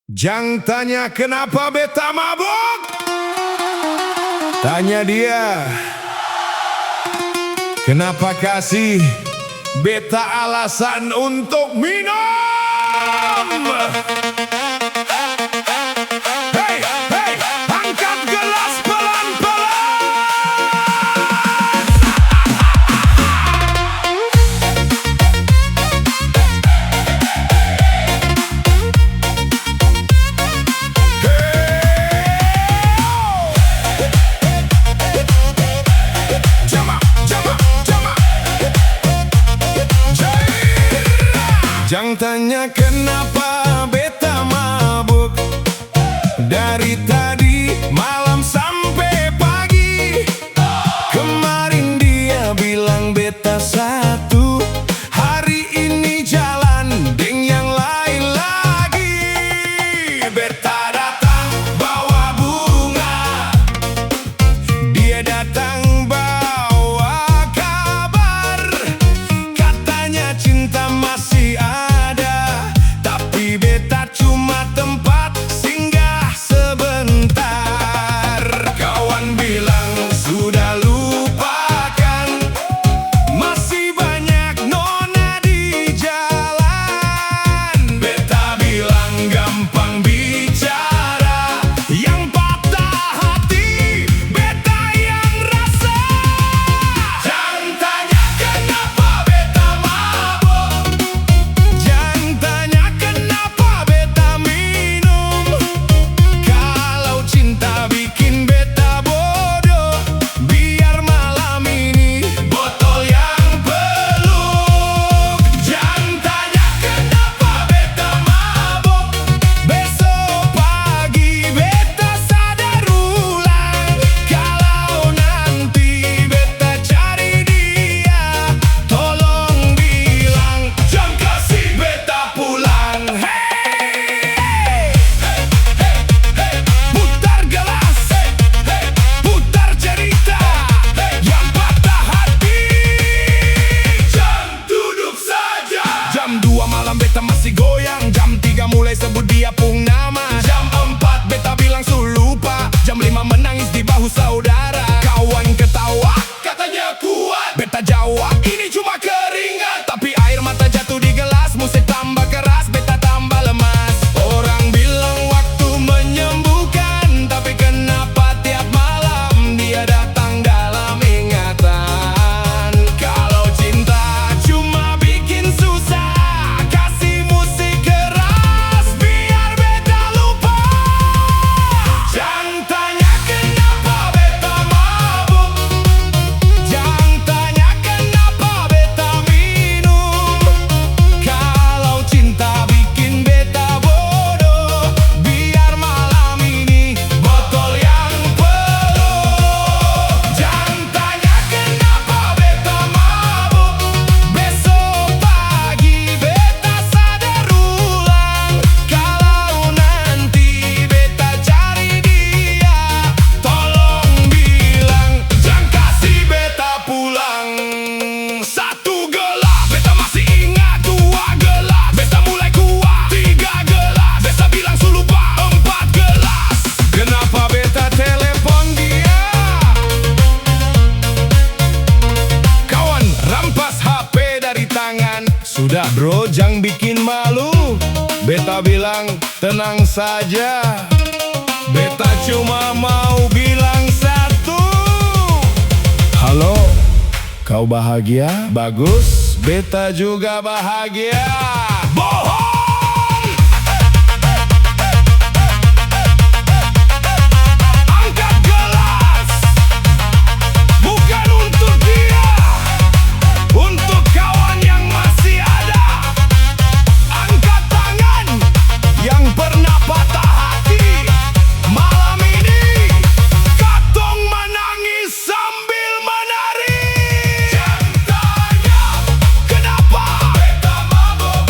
Jangan tanya kenapa beta mabuk, tanya dia kenapa kasih beta alasan untuk minum. Hey, hey, angkat gelas pelan-pelan. Jangan tanya kenapa beta mabuk dari tadi malam sampai pagi. Kemarin dia bilang beta satu, hari ini jalan deng yang lain lagi. Beta datang bawa bunga, dia datang bawa kabar. Katanya cinta masih ada, tapi beta cuma tempat singgah sebentar. Kawan bilang sudah lupakan, masih banyak nona di jalan. Beta bilang gampang bicara, yang patah hati beta yang rasa. Jangan tanya kenapa beta mabuk, jangan tanya kenapa beta minum. Kalau cinta bikin beta bodoh, biar malam ini botol yang peluk. Jangan tanya kenapa beta mabuk, besok pagi beta sadar ulang. Kalau nanti beta cari dia, tolong bilang jangan kasih beta pulang. Hey, putar gelas, putar cerita yang patah hati. Jam duduk saja. Jam 2 malam beta masih goyang. Jam 3 mulai sebut dia pung nama. Jam 4 beta bilang su lupa. Jam 5 menangis di bahu saudara. Kawan ketawa, katanya kuat. Beta jawab ini cuma keringat, tapi air mata jatuh di gelas. Musik tambah keras, beta tambah lemas. Orang bilang waktu menyembuhkan, tapi kenapa tiap malam dia datang dalam ingatan. Kalau cinta cuma bikin susah, kasih musik keras biar beta lupa. Jangan tanya kenapa beta mabuk, jangan tanya kenapa beta minum. Kalau cinta bikin beta bodoh, biar malam ini botol yang peluk. Jangan tanya kenapa beta mabuk, besok pagi beta sadar ulang. Kalau nanti beta cari dia, tolong bilang jangan kasih beta pulang. Satu gelas beta masih ingat, 2 gelas beta mulai kuat, 3 gelas beta bilang su lupa, 4 gelas kenapa beta telepon dia. Kawan rampas HP dari tangan. Sudah bro, jangan bikin malu. Beta bilang tenang saja, beta cuma mau bilang satu. Halo, kau bahagia? Bagus, beta juga bahagia. Bohong! Angkat gelas, bukan untuk dia, untuk kawan yang masih ada. Angkat tangan yang pernah patah hati. Malam ini katong menangis sambil menari. Jangan tanya kenapa beta mabuk,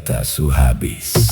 kata su habis.